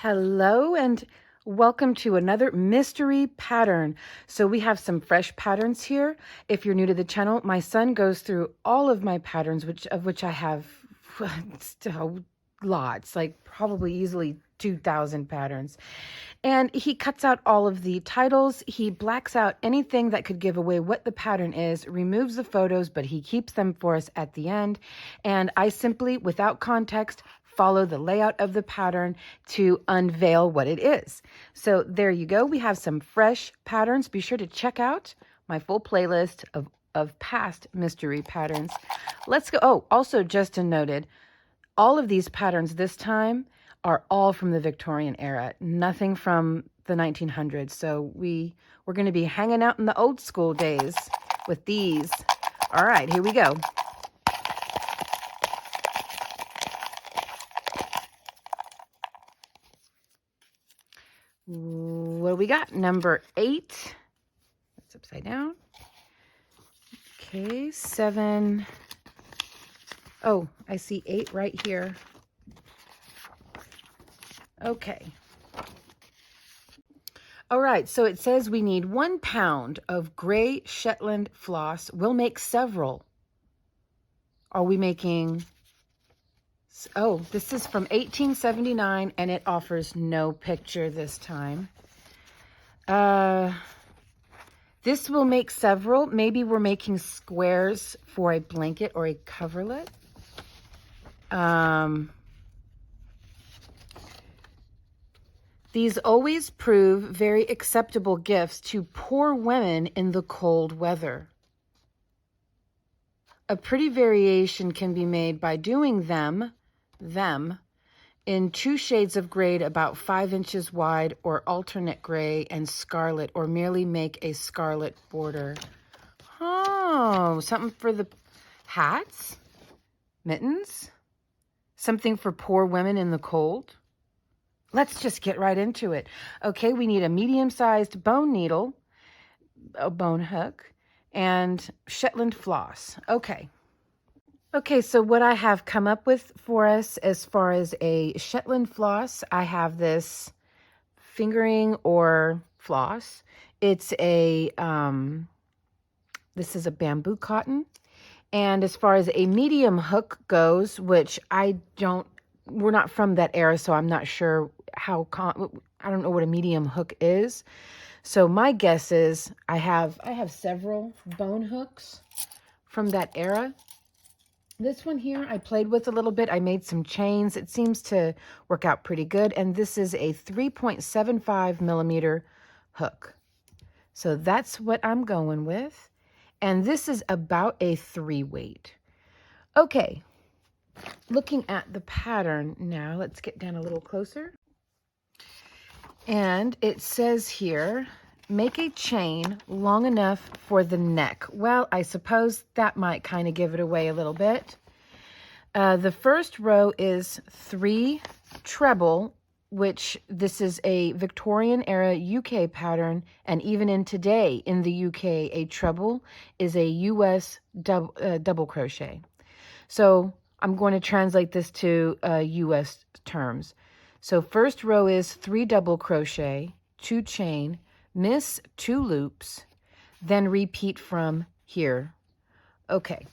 Hello and welcome to another mystery pattern. So we have some fresh patterns here. If you're new to the channel, my son goes through all of my patterns, which I have still lots, like probably easily 2,000 patterns. And he cuts out all of the titles. He blacks out anything that could give away what the pattern is, removes the photos, but he keeps them for us at the end. And I simply, without context, follow the layout of the pattern to unveil what it is. So there you go. We have some fresh patterns. Be sure to check out my full playlist of past mystery patterns. Let's go. Oh, also just a noted, all of these patterns this time are all from the Victorian era, nothing from the 1900s. So we're going to be hanging out in the old school days with these. All right, here we go. What do we got? Number 8. That's upside down. Okay, 7. Oh, I see 8 right here. Okay. All right, so it says we need 1 pound of gray Shetland floss. We'll make several. Are we making... Oh, this is from 1879, and it offers no picture this time. This will make several. Maybe we're making squares for a blanket or a coverlet. These always prove very acceptable gifts to poor women in the cold weather. A pretty variation can be made by doing them in 2 shades of gray about 5 inches wide, or alternate gray and scarlet, or merely make a scarlet border. Oh, something for the hats, mittens, something for poor women in the cold. Let's just get right into it. Okay, we need a medium-sized bone needle, a bone hook, and Shetland floss. Okay, so what I have come up with for us as far as a Shetland floss, I have this fingering or floss. It's a, this is a bamboo cotton. And as far as a medium hook goes, which we're not from that era, so I'm not sure I don't know what a medium hook is. So my guess is I have several bone hooks from that era. This one here I played with a little bit. I made some chains. It seems to work out pretty good. And this is a 3.75 millimeter hook. So that's what I'm going with. And this is about a 3 weight. Okay, looking at the pattern now, let's get down a little closer. And it says here, make a chain long enough for the neck. Well, I suppose that might kind of give it away a little bit. The first row is 3 treble, which this is a Victorian era UK pattern, and even in today in the UK, a treble is a US double crochet. So I'm going to translate this to US terms. So first row is 3 double crochet, 2 chain, miss 2 loops, then repeat from here. Okay.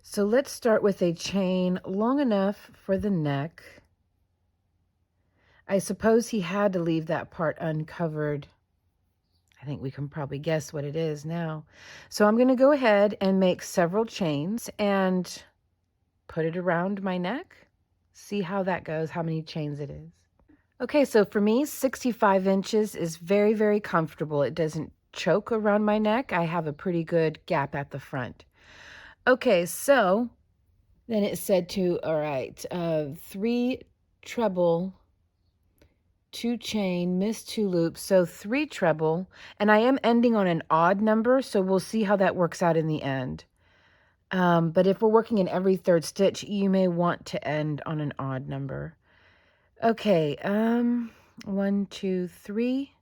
So let's start with a chain long enough for the neck. I suppose he had to leave that part uncovered. I think we can probably guess what it is now. So I'm going to go ahead and make several chains and put it around my neck. See how that goes, how many chains it is. Okay, so for me, 65 inches is very, very comfortable. It doesn't choke around my neck. I have a pretty good gap at the front. Okay, so then it said all right, 3 treble, 2 chain, miss 2 loops, so 3 treble, and I am ending on an odd number, so we'll see how that works out in the end. But if we're working in every 3rd stitch, you may want to end on an odd number. Okay, 1, 2, 3,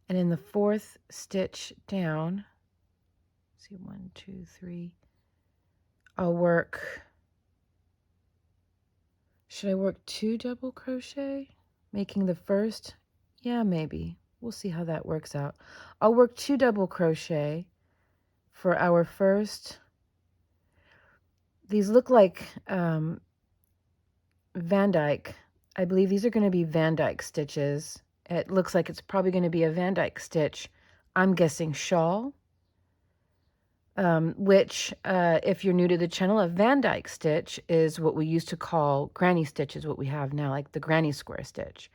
And in the fourth stitch down, let's see, 1, 2, 3, I'll work, should I work 2 double crochet? Making the first, yeah, maybe. We'll see how that works out. I'll work 2 double crochet for our first. These look like Van Dyke. I believe these are going to be Van Dyke stitches. It looks like it's probably going to be a Van Dyke stitch. I'm guessing shawl, which, if you're new to the channel, a Van Dyke stitch is what we used to call granny stitch, is what we have now, like the granny square stitch.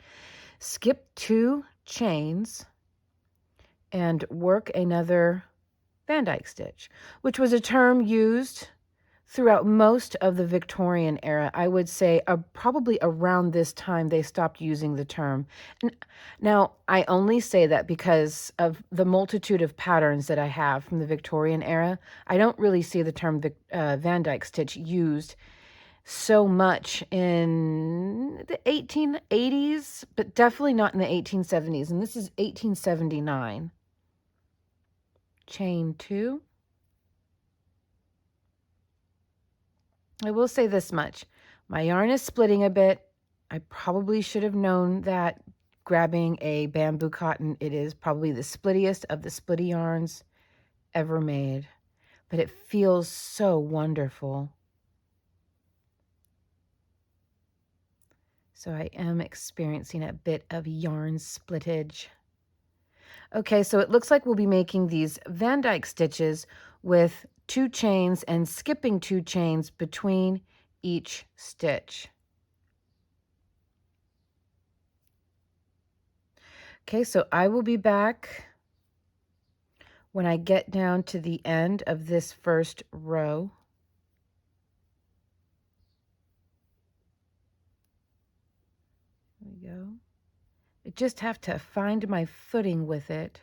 Skip 2 chains and work another Van Dyke stitch, which was a term used throughout most of the Victorian era. I would say probably around this time they stopped using the term. Now, I only say that because of the multitude of patterns that I have from the Victorian era. I don't really see the term Van Dyke stitch used so much in the 1880s, but definitely not in the 1870s. And this is 1879. Chain 2. I will say this much. My yarn is splitting a bit. I probably should have known that grabbing a bamboo cotton, it is probably the splittiest of the splitty yarns ever made. But it feels so wonderful. So I am experiencing a bit of yarn splittage. Okay, so it looks like we'll be making these Van Dyke stitches with 2 chains and skipping 2 chains between each stitch. Okay, so I will be back when I get down to the end of this first row. There we go. I just have to find my footing with it.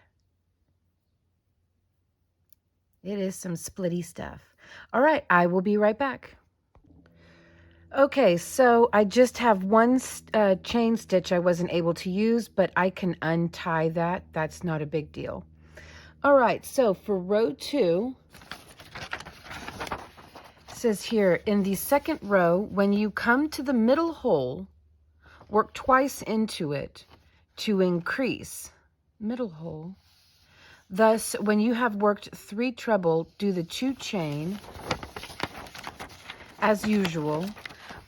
It is some splitty stuff. All right, I will be right back. Okay, so I just have one chain stitch I wasn't able to use, but I can untie that. That's not a big deal. All right, so for row 2, it says here, in the second row, when you come to the middle hole, work twice into it to increase. Middle hole. Thus, when you have worked 3 treble, do the 2 chain as usual,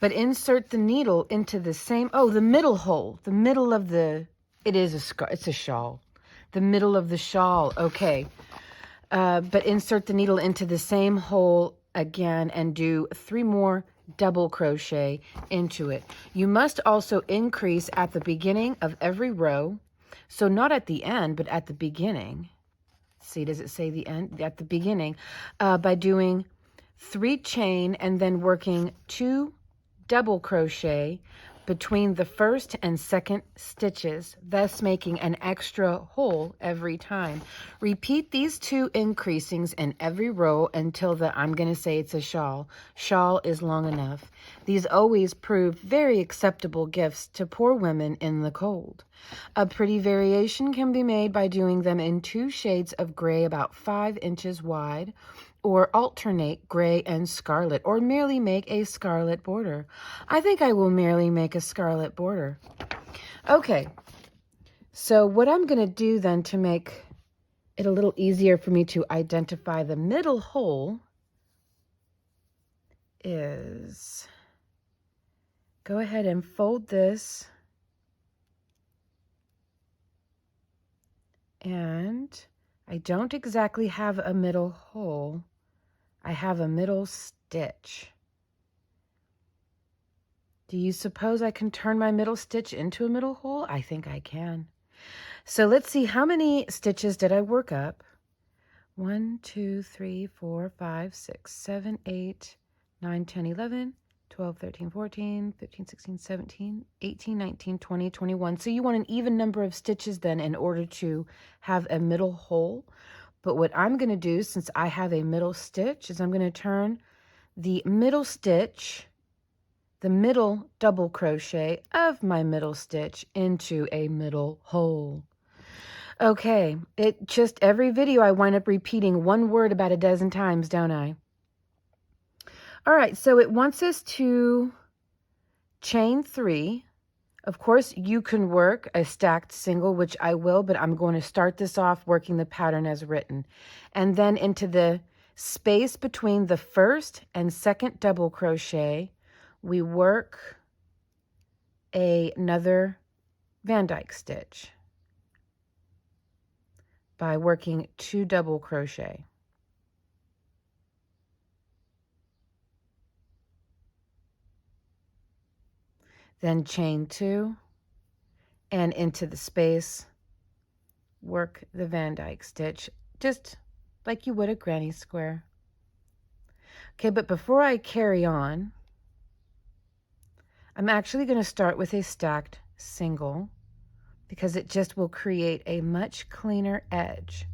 but insert the needle into the same, the middle hole, the middle of the, it's a shawl. The middle of the shawl, okay. But insert the needle into the same hole again and do 3 more double crochet into it. You must also increase at the beginning of every row. So not at the end, but at the beginning. See, does it say the end? At the beginning, by doing 3 chain and then working 2 double crochet between the first and second stitches, thus making an extra hole every time. Repeat these 2 increasings in every row until I'm going to say it's a shawl. Shawl is long enough. These always prove very acceptable gifts to poor women in the cold. A pretty variation can be made by doing them in 2 shades of gray about 5 inches wide, or alternate gray and scarlet, or merely make a scarlet border. I think I will merely make a scarlet border. Okay, so what I'm going to do then to make it a little easier for me to identify the middle hole is go ahead and fold this, and I don't exactly have a middle hole. I have a middle stitch. Do you suppose I can turn my middle stitch into a middle hole? I think I can. So let's see, how many stitches did I work up? 1, 2, 3, 4, 5, 6, 7, 8, 9, 10, 11, 12, 13, 14, 15, 16, 17, 18, 19, 20, 21. So you want an even number of stitches then in order to have a middle hole. But what I'm going to do, since I have a middle stitch, is I'm going to turn the middle stitch, the middle double crochet of my middle stitch, into a middle hole. Okay, it just every video I wind up repeating one word about a dozen times, don't I? All right, so it wants us to chain 3. Of course, you can work a stacked single, which I will, but I'm going to start this off working the pattern as written. And then into the space between the first and second double crochet, we work another Van Dyke stitch by working 2 double crochet. Then chain 2 and into the space, work the Van Dyke stitch, just like you would a granny square. Okay, but before I carry on, I'm actually going to start with a stacked single because it just will create a much cleaner edge.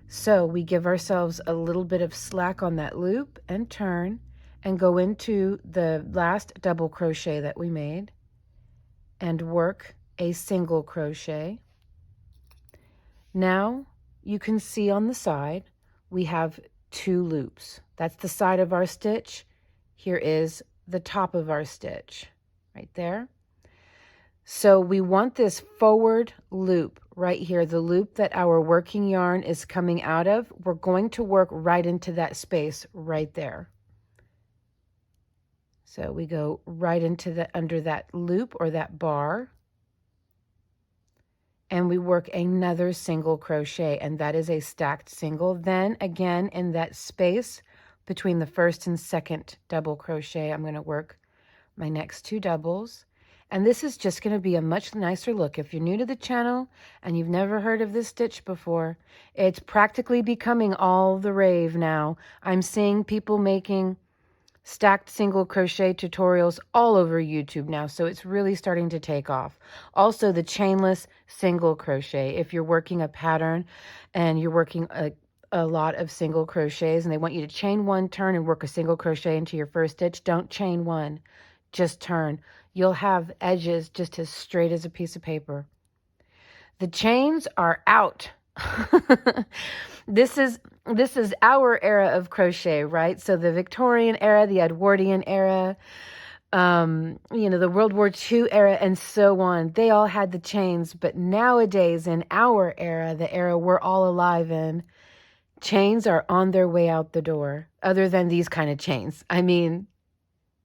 So we give ourselves a little bit of slack on that loop and turn and go into the last double crochet that we made and work a single crochet. Now you can see on the side we have 2 loops. That's the side of our stitch. Here is the top of our stitch right there. So we want this forward loop right here, the loop that our working yarn is coming out of. We're going to work right into that space right there. So we go right into the under that loop or that bar, and we work another single crochet, and that is a stacked single. Then again in that space between the first and second double crochet, I'm going to work my next 2 doubles. And this is just going to be a much nicer look. If you're new to the channel and you've never heard of this stitch before, it's practically becoming all the rave now. I'm seeing people making stacked single crochet tutorials all over YouTube now, so it's really starting to take off. Also, the chainless single crochet. If you're working a pattern and you're working a lot of single crochets and they want you to chain 1, turn, and work a single crochet into your first stitch, don't chain 1. Just turn. You'll have edges just as straight as a piece of paper. The chains are out. This is our era of crochet, right? So the Victorian era, the Edwardian era, the World War II era, and so on. They all had the chains, but nowadays in our era, the era we're all alive in, chains are on their way out the door. Other than these kind of chains. I mean,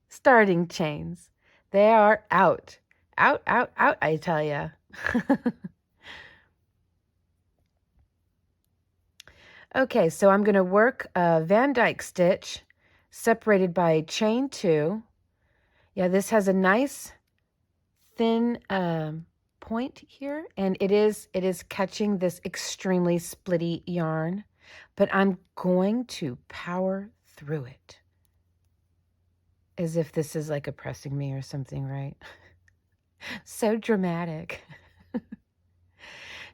starting chains. They are out. Out, out, out, I tell ya. Okay, so I'm going to work a Van Dyke stitch separated by chain 2. Yeah, this has a nice thin point here, and it is catching this extremely splitty yarn, but I'm going to power through it. As if this is like oppressing me or something, right? So dramatic.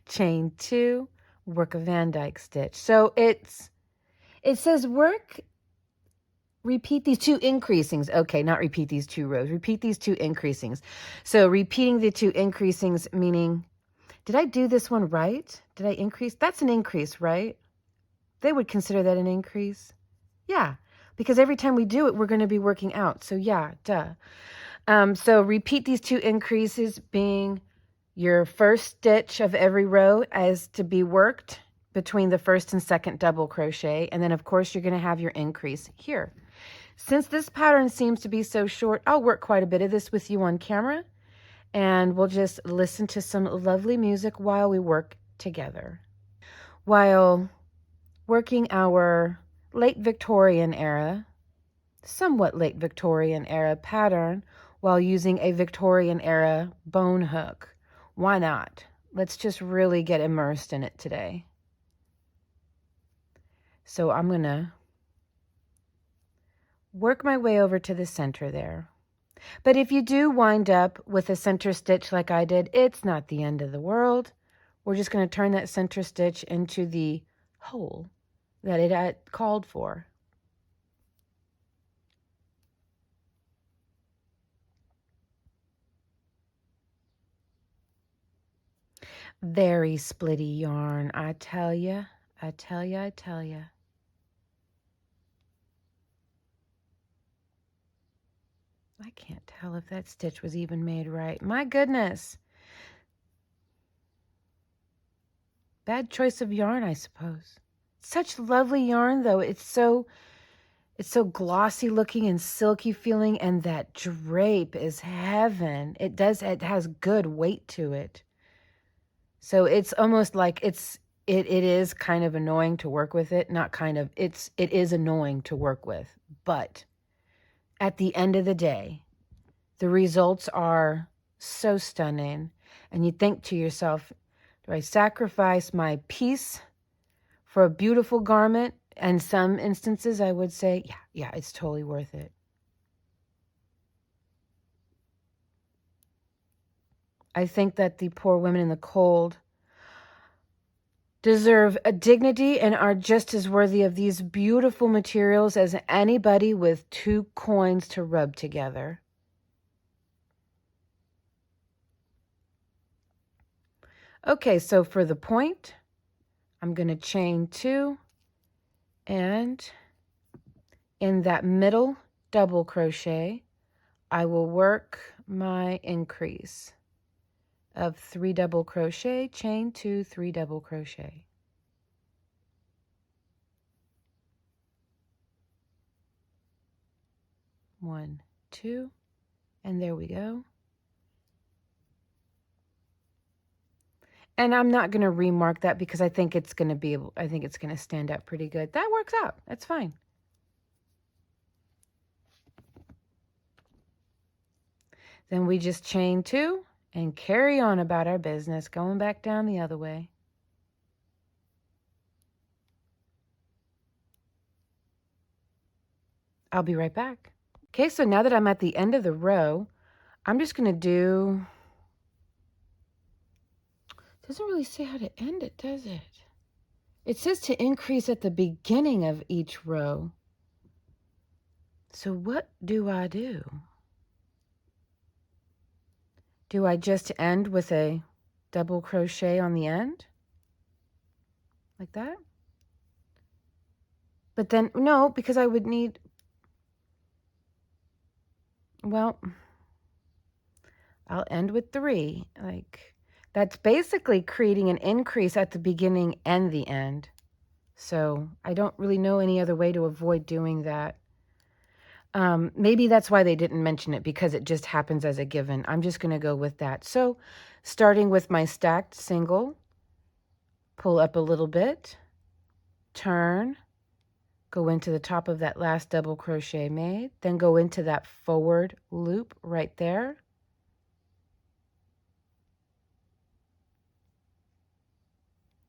Chain 2, work a Van Dyke stitch. So it says repeat these 2 increasings. Okay, not repeat these 2 rows. Repeat these 2 increasings. So repeating the 2 increasings, meaning, did I do this one right? Did I increase? That's an increase, right? They would consider that an increase. Yeah, because every time we do it, we're going to be working out. So yeah, duh. So repeat these 2 increases, being your first stitch of every row as to be worked between the first and second double crochet. And then of course you're going to have your increase here. Since this pattern seems to be so short, I'll work quite a bit of this with you on camera, and we'll just listen to some lovely music while we work together. While working our late Victorian era, somewhat late Victorian era pattern, while using a Victorian era bone hook. Why not? Let's just really get immersed in it today. So I'm going to work my way over to the center there. But if you do wind up with a center stitch like I did, it's not the end of the world. We're just going to turn that center stitch into the hole that it had called for. Very splitty yarn, I tell ya. I tell ya, I tell ya. I can't tell if that stitch was even made right. My goodness. Bad choice of yarn, I suppose. Such lovely yarn, though. It's so glossy looking and silky feeling, and that drape is heaven. It has good weight to it. So it's almost like it is kind of annoying to work with it. Not kind of, it is annoying to work with. But at the end of the day, the results are so stunning. And you think to yourself, do I sacrifice my peace for a beautiful garment? In some instances, I would say, yeah, it's totally worth it. I think that the poor women in the cold deserve a dignity and are just as worthy of these beautiful materials as anybody with 2 coins to rub together. Okay, so for the point, I'm going to chain 2, and in that middle double crochet, I will work my increase of 3 double crochet, chain 2, 3 double crochet. 1, 2, and there we go. And I'm not going to remark that because I think it's going to stand up pretty good. That works out. That's fine. Then we just chain 2 and carry on about our business, going back down the other way. I'll be right back. Okay, so now that I'm at the end of the row, I'm just going to do... It doesn't really say how to end it, does it? It says to increase at the beginning of each row. So what do I do? Do I just end with a double crochet on the end? Like that? But then, no, because I would need... Well, I'll end with 3. Like, that's basically creating an increase at the beginning and the end. So I don't really know any other way to avoid doing that. Maybe that's why they didn't mention it, because it just happens as a given. I'm just going to go with that. So starting with my stacked single, pull up a little bit, turn, go into the top of that last double crochet made, then go into that forward loop right there.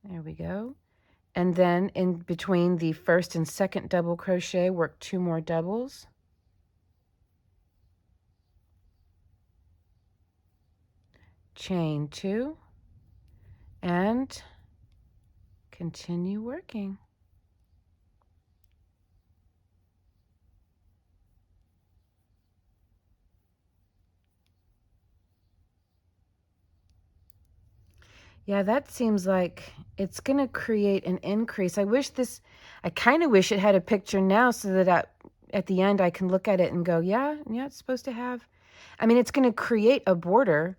There we go. And then in between the first and second double crochet, work 2 more doubles. Chain 2 and continue working. Yeah, that seems like it's going to create an increase. I kind of wish it had a picture now so that at the end I can look at it and go, yeah, it's supposed to have. I mean, it's going to create a border,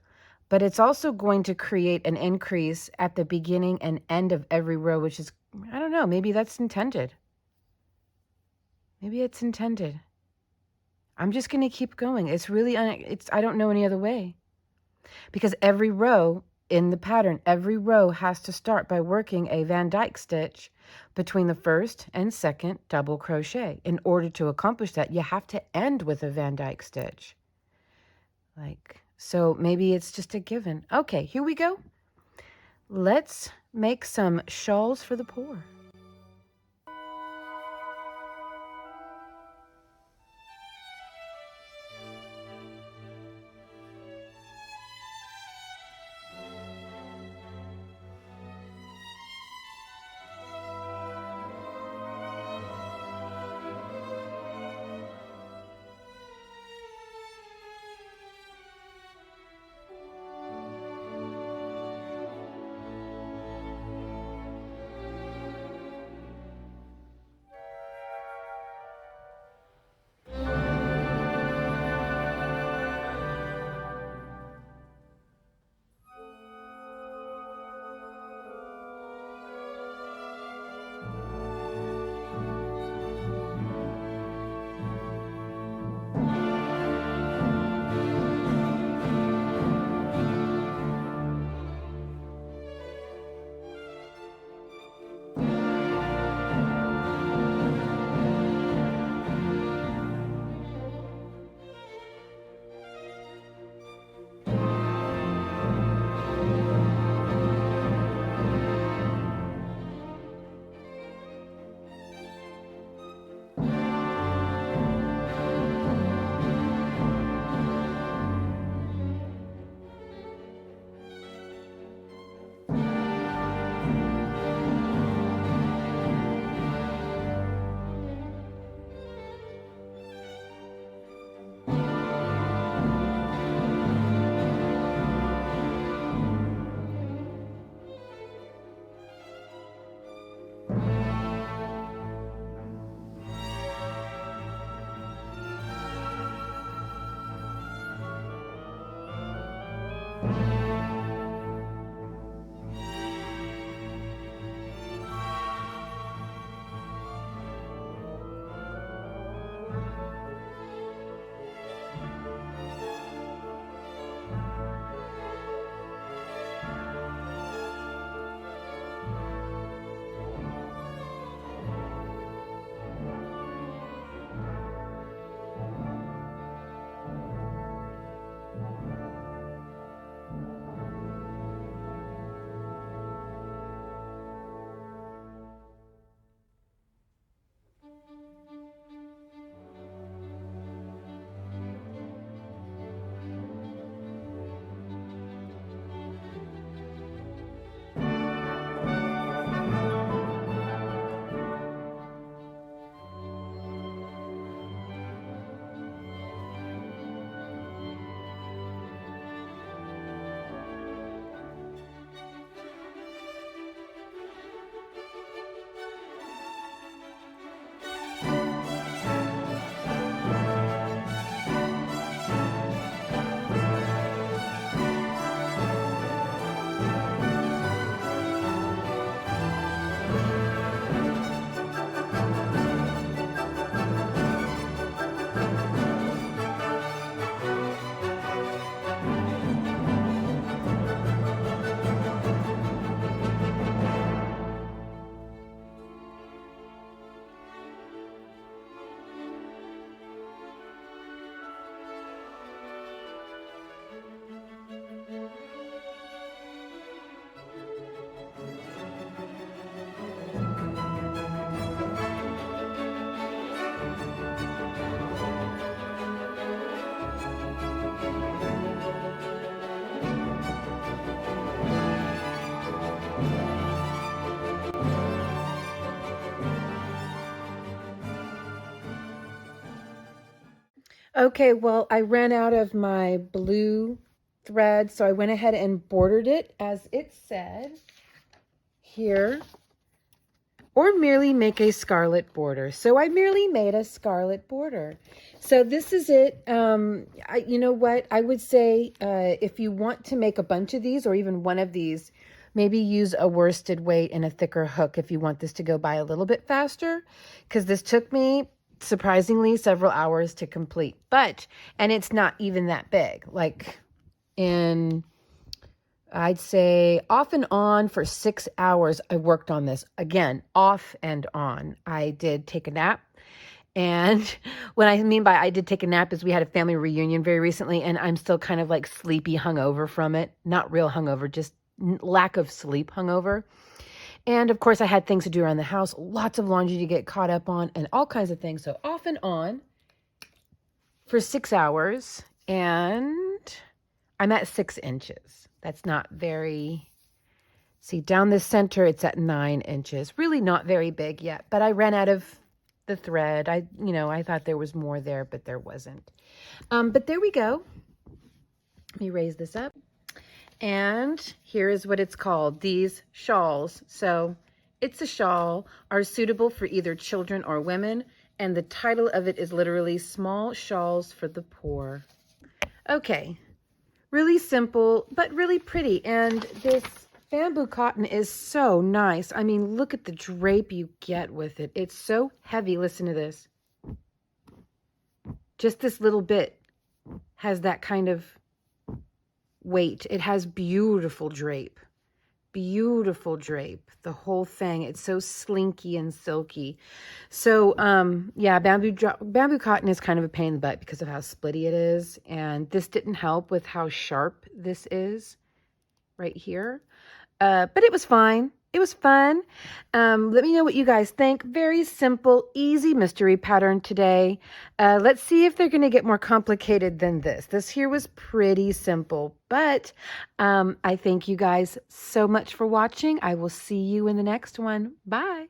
but it's also going to create an increase at the beginning and end of every row, which is, I don't know, maybe that's intended. Maybe it's intended. I'm just going to keep going. It's really, I don't know any other way. Because every row in the pattern, every row has to start by working a Van Dyke stitch between the first and second double crochet. In order to accomplish that, you have to end with a Van Dyke stitch. So maybe it's just a given. Okay, here we go. Let's make some shawls for the poor. Okay, well, I ran out of my blue thread, so I went ahead and bordered it as it said here, or merely make a scarlet border. So I merely made a scarlet border. So this is it. You know what? I would say if you want to make a bunch of these or even one of these, maybe use a worsted weight and a thicker hook if you want this to go by a little bit faster, because this took me surprisingly several hours to complete. And it's not even that big. Like I'd say off and on for 6 hours, I worked on this. Again, off and on. I did take a nap. And what I mean by I did take a nap is we had a family reunion very recently, and I'm still kind of like sleepy hungover from it. Not real hungover, just lack of sleep hungover. And of course, I had things to do around the house, lots of laundry to get caught up on, and all kinds of things. So off and on for 6 hours, and I'm at 6 inches. That's not very, see down the center, it's at 9 inches. Really not very big yet, but I ran out of the thread. I thought there was more there, but there wasn't. But there we go. Let me raise this up. And here is what it's called, these shawls. So it's a shawl, are suitable for either children or women. And the title of it is literally Small Shawls for the Poor. Okay. Really simple, but really pretty. And this bamboo cotton is so nice. I mean, look at the drape you get with it. It's so heavy. Listen to this. Just this little bit has that kind of weight. It has beautiful drape. Beautiful drape. The whole thing. It's so slinky and silky. So, yeah, bamboo cotton is kind of a pain in the butt because of how splitty it is. And this didn't help with how sharp this is right here. But it was fine. It was fun. Let me know what you guys think. Very simple, easy mystery pattern today. Let's see if they're going to get more complicated than this. This here was pretty simple, but I thank you guys so much for watching. I will see you in the next one. Bye.